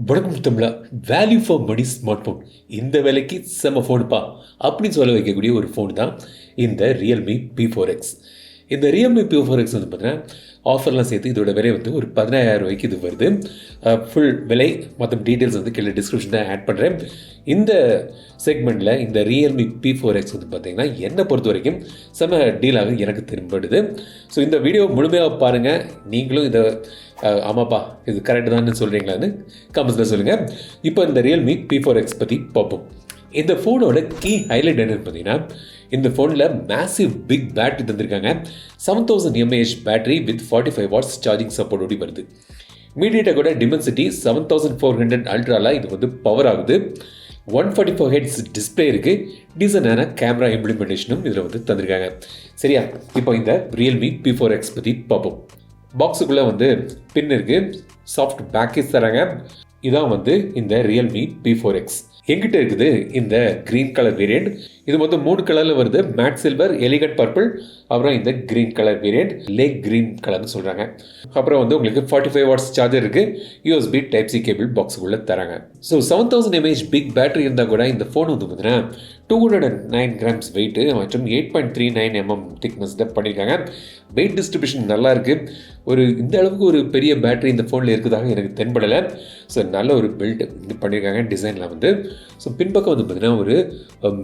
வணக்கம் தமிழா. Value for money smart phone, இந்த விலைக்கு செம்ம ஃபோனுப்பா அப்படின்னு சொல்ல வைக்கக்கூடிய ஒரு ஃபோன் தான் இந்த Realme P4x. இந்த Realme P4x வந்து பார்த்தீங்கன்னா ஆஃபர்லாம் சேர்த்து இதோட விலை வந்து ஒரு 15,000 ரூபாய்க்கு இது வருது. ஃபுல் விலை மற்ற டீட்டெயில்ஸ் வந்து கீழே டிஸ்கிரிப்ஷனில் ஆட் பண்ணுறேன். இந்த செக்மெண்ட்டில் இந்த Realme P4x வந்து பார்த்திங்கன்னா என்னை பொறுத்த வரைக்கும் செம்ம டீலாக எனக்கு திரும்படுது. ஸோ இந்த வீடியோ முழுமையாக பாருங்கள். நீங்களும் இதை ஆமாப்பா இது கரெக்டு தான் சொல்கிறீங்களான்னு கமெண்ட்ஸில் சொல்லுங்கள். இப்போ இந்த Realme P4x பற்றி பார்ப்போம். இந்த ஃபோனோட கீ ஹைலைட் என்னன்னு பார்த்தீங்கன்னா, இந்த ஃபோனில் மேசிவ் பிக் பேட்டரி தந்திருக்காங்க. 7000 mAh battery with 45 watts charging சப்போர்ட்டோடு வருது. மீடியாடெக்கோட டிமென்சிட்டி 7400 அல்ட்ராவில் இது வந்து பவர் ஆகுது. 144 ஹெட்ஸ் டிஸ்பிளே இருக்குது. டீசனான கேமரா இம்ப்ளிமெண்டேஷனும் இதில் வந்து தந்திருக்காங்க. சரியா, இப்போ இந்த Realme P4x பற்றி பார்ப்போம். பாக்ஸுக்குள்ளே வந்து பின் இருக்குது, சாஃப்ட் பேக்கேஜ் தராங்க. இதான் வந்து இந்த Realme P4x. எங்கிட்ட இருக்குது இந்த க்ரீன் கலர் வேரியண்ட். இது மொத்தம் 3 கலரில் வருது. மேட் சில்வர், எலிகட் பர்பிள், அப்புறம் இந்த green colour variant, lake green கலர்னு சொல்கிறாங்க. அப்புறம் வந்து உங்களுக்கு 45 வாட்ஸ் சார்ஜர் இருக்குது. USB Type-C கேபிள் பாக்ஸுக்குள்ளே தராங்க. ஸோ 7000 mAh பிக் பேட்டரி இருந்தால் கூட இந்த ஃபோன் வந்து பார்த்தீங்கன்னா 209 கிராம்ஸ் வெயிட்டு மற்றும் 8.39 mm திக்னஸ் தான் பண்ணியிருக்காங்க. வெயிட் டிஸ்ட்ரிபியூஷன் நல்லா இருக்குது. இந்த அளவுக்கு ஒரு பெரிய பேட்டரி இந்த ஃபோனில் இருக்குதாக எனக்கு தென்படலை. ஸோ நல்ல ஒரு பில்ட் பண்ணியிருக்காங்க டிசைனில் வந்து. ஸோ பின்பக்கம் வந்து பார்த்திங்கன்னா ஒரு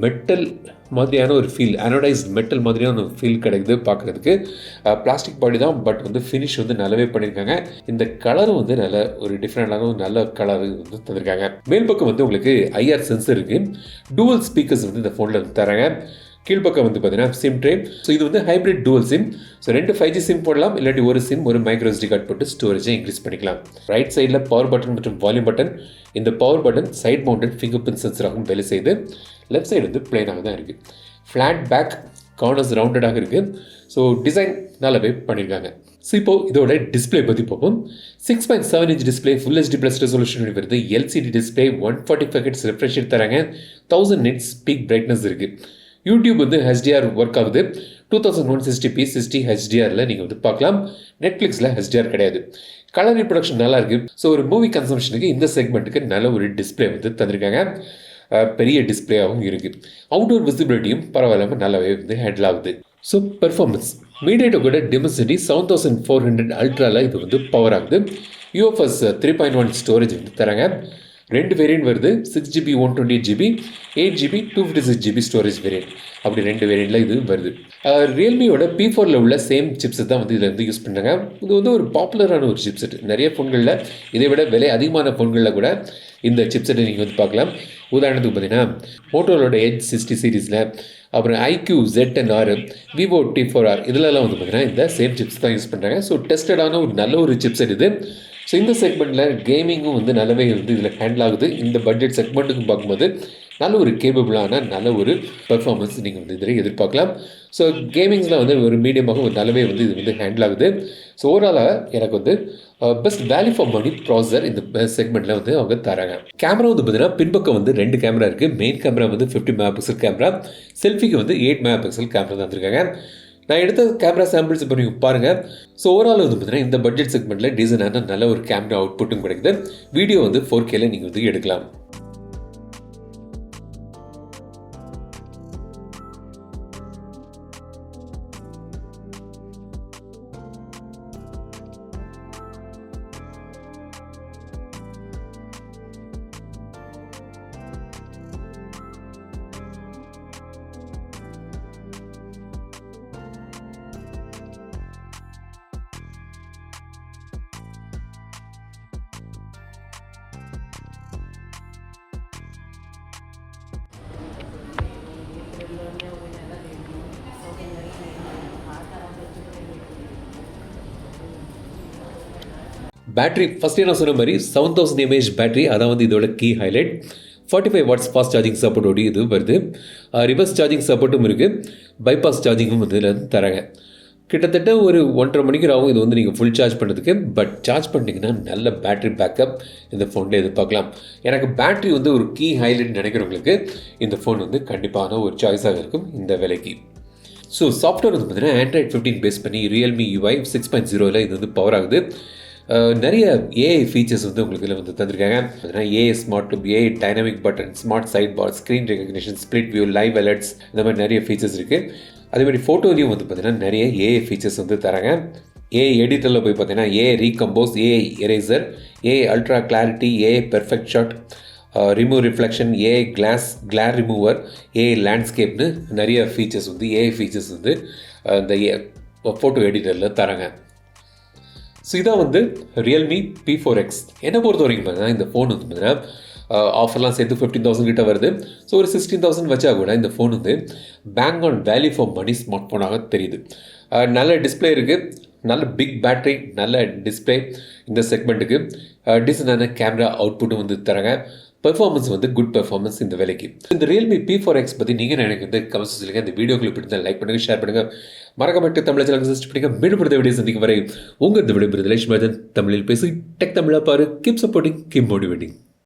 மெட்டல் மாதிரியான ஒரு ஃபீல், அனோடைஸ்ட் மெட்டல் மாதிரியான ஒரு ஃபீல் கிடைக்குது பார்க்குறதுக்கு. பிளாஸ்டிக் பாடி தான், பட் வந்து ஃபினிஷ் வந்து நல்லாவே பண்ணியிருக்காங்க. இந்த கலரும் வந்து நல்ல ஒரு டிஃப்ரெண்டான ஒரு நல்ல கலர் வந்து தந்திருக்காங்க. மேல் பக்கம் வந்து உங்களுக்கு ஐஆர் சென்சர் இருக்குது. டூவல் ஸ்பீக்கர்ஸ் வந்து இந்த ஃபோனில் வந்து தராங்க. கீழ்பக்கம் வந்து பார்த்தீங்கன்னா சிம் ட்ரே. ஸோ இது வந்து hybrid dual SIM. So 2 5G SIM போடலாம், இல்லாட்டி ஒரு சிம் ஒரு மைக்ரோ SD கார்டு போட்டு ஸ்டோரேஜை இன்க்ரீஸ் பண்ணிக்கலாம். ரைட் சைடில் பவர் பட்டன் மற்றும் வால்யூம் பட்டன். இந்த power button side mounted fingerprint சென்சராகவும் வேலை செய்யுது. லெஃப்ட் சைடு வந்து பிளைனாக தான் இருக்குது. ஃப்ளாட் பேக், கார்னர்ஸ் ரவுண்டடாக இருக்குது. ஸோ டிசைன் நல்லாவே பண்ணியிருக்காங்க. ஸோ இப்போது இதோட டிஸ்பிளே பற்றி பார்ப்போம். 6.7 inch display, full HD plus resolution வருது. LCD display, 145 heads refresh rate தராங்க. 1000 nits பீக் பிரைட்னஸ் இருக்குது. யூடியூப் வந்து HDR ஒர்க் ஆகுது. 2160p 60 HDRல நீங்கள் வந்து பார்க்கலாம். நெட்ஃப்ளிக்ஸில் HDR கிடையாது. கலர் ரீப்ரொடக்ஷன் நல்லா இருக்குது. ஸோ ஒரு மூவி கன்சம்ஷனுக்கு இந்த செக்மெண்ட்டுக்கு நல்ல ஒரு டிஸ்பிளே வந்து தந்திருக்காங்க. பெரிய டிஸ்பிளேயாகவும் இருக்குது. அவுட்டோர் விசிபிலிட்டியும் பரவாயில்லாமல் நல்லாவே வந்து ஹேண்டில் ஆகுது. ஸோ பெர்ஃபார்மன்ஸ், மீடியாடெக்கோட டிமென்சிட்டி 7400 அல்ட்ராவில் இது வந்து பவர் ஆகுது. UFS 3.1 ஸ்டோரேஜ் வந்து தராங்க. 2 வேரியன்ட் வருது. 6GB 128GB, 8GB 256GB storage variant. அப்படி 2 வேரியண்ட்டில் இது வருது. ரியல்மியோட P4ல உள்ள சேம் சிப்செட் தான் வந்து இதில் வந்து யூஸ் பண்ணுறாங்க. இது வந்து ஒரு பாப்புலரான ஒரு சிப்செட். நிறைய ஃபோன்களில் இதை விட விலை அதிகமான ஃபோன்களில் கூட இந்த சிப்செட்டை நீங்கள் வந்து பார்க்கலாம். உதாரணத்துக்கு பார்த்தீங்கன்னா மோட்டோரோட Edge 60 சீரீஸில், அப்புறம் IQ Z10R, Vivo T4R இதிலெல்லாம் வந்து பார்த்தீங்கன்னா இந்த சேம் சிப்ஸ் தான் யூஸ் பண்ணுறாங்க. ஸோ டெஸ்டடான ஒரு நல்ல ஒரு சிப்செட் இது. ஸோ இந்த செக்மெண்ட்டில் கேமிங்கும் வந்து நல்லாவே வந்து இதில் ஹேண்டில் ஆகுது. இந்த பட்ஜெட் செக்மெண்ட்டுக்கு பார்க்கும்போது நல்ல ஒரு கேபபிளான நல்ல ஒரு பெர்ஃபார்மன்ஸ் நீங்கள் வந்து இதில் எதிர்பார்க்கலாம். ஸோ கேமிங்ஸில் வந்து ஒரு மீடியமாக ஒரு நல்லாவே வந்து இது வந்து ஹேண்டில் ஆகுது. ஸோ ஓவராலாக எனக்கு வந்து best value for money processor இந்த செக்மெண்ட்டில் வந்து அவங்க தராங்க. கேமரா வந்து பார்த்தீங்கன்னா பின்பக்கம் வந்து 2 கேமரா இருக்குது. மெயின் கேமரா வந்து 50 MP கேமரா, செல்ஃபிக்கு வந்து 8 MP கேமரா தந்துருக்காங்க. நான் எடுத்த கேமரா சாம்பிள்ஸ் இப்போ நீங்கள் பாருங்கள். ஸோ ஓவரால் வந்து பார்த்தீங்கன்னா இந்த பட்ஜெட் செக்மெண்ட்டில் டீசனான நல்ல ஒரு கேமரா அவுட்புட்டும் கிடைக்குது. வீடியோ வந்து 4Kல நீங்கள் வந்து எடுக்கலாம். பேட்டரி ஃபஸ்ட்டே நான் சொன்ன மாதிரி 7000 mAh பேட்டரி, அதான் வந்து இதோட key highlight. 45 watts fast charging சப்போர்ட்டோடு இது வருது. ரிவர்ஸ் சார்ஜிங் சப்போர்ட்டும் இருக்குது. பைபாஸ் சார்ஜிங்கும் வந்து இதில் தராங்க. கிட்டத்தட்ட ஒரு 1.5 மணிக்கு ஆகும் இது வந்து நீங்கள் ஃபுல் சார்ஜ் பண்ணுறதுக்கு. பட் சார்ஜ் பண்ணிட்டீங்கன்னா நல்ல பேட்டரி பேக்கப் இந்த ஃபோனில் எதிர்பார்க்கலாம். எனக்கு பேட்டரி வந்து ஒரு கீ ஹைலைட் நினைக்கிறவங்களுக்கு இந்த ஃபோன் வந்து கண்டிப்பான ஒரு சாய்ஸாக இருக்கும் இந்த விலைக்கு. ஸோ சாஃப்ட்வேர் வந்து பார்த்தீங்கன்னா Android 15 பேஸ் பண்ணி Realme UI 6.0ல் இது வந்து பவர் ஆகுது. நிறைய ஏஐ ஃபீச்சர்ஸ் வந்து உங்களுக்கு இதில் வந்து தந்திருக்காங்க. பார்த்தீங்கன்னா AI smart tube, AI dynamic button, smart side bar, screen recognition, split view, live alerts, இந்த மாதிரி நிறைய ஃபீச்சர்ஸ் இருக்குது. அதேமாதிரி ஃபோட்டோலையும் வந்து பார்த்தீங்கன்னா நிறைய ஏஐ ஃபீச்சர்ஸ் வந்து தராங்க. ஏஐ எடிட்டரில் போய் பார்த்தீங்கன்னா AI recompose, AI eraser, AI ultra clarity, AI perfect shot, remove reflection, AI glare remover, AI லேண்ட்ஸ்கேப்னு நிறைய ஃபீச்சர்ஸ் வந்து ஏஐ ஃபீச்சர்ஸ் வந்து இந்த ஃபோட்டோ எடிட்டரில் தராங்க. ஸோ இதான் வந்து ரியல்மி P4x. என்னை பொறுத்த வரைக்கும் பார்த்தீங்கன்னா இந்த ஃபோன் வந்து பார்த்தீங்கன்னா ஆஃபர்லாம் சேர்த்து 15,000 கிட்ட வருது. ஸோ ஒரு 16,000 வச்சா கூட இந்த ஃபோன் வந்து bang on value for money smart ஃபோனாக தெரியுது. நல்ல டிஸ்பிளே இருக்குது, நல்ல பிக் பேட்டரி, நல்ல டிஸ்பிளே இந்த செக்மெண்ட்டுக்கு, டீசெண்டான கேமரா அவுட்புட்டும் வந்து தராங்க. பெர்ஃபார்மன்ஸ் வந்து குட் பெர்ஃபார்மன்ஸ் இந்த விலைக்கு. இந்த ரியல்மி P4x பற்றி நீங்கள் எனக்கு வந்து கமெண்ட்ஸ் சொல்லுங்கள். இந்த வீடியோக்குள்ள பிடித்த லைக் பண்ணுங்கள், ஷேர் பண்ணுங்கள். மறக்காமட்டு தமிழ் சேனல் சப்ஸ்கிரைப் பண்ணுங்கள். மீண்டும் அடுத்த வீடியோ சந்திக்கும் வரை உங்கள் இந்த விடைபெறுதல் தமிழில் பேசி டெக் தமிழா பாரு. Keep supporting, keep motivating.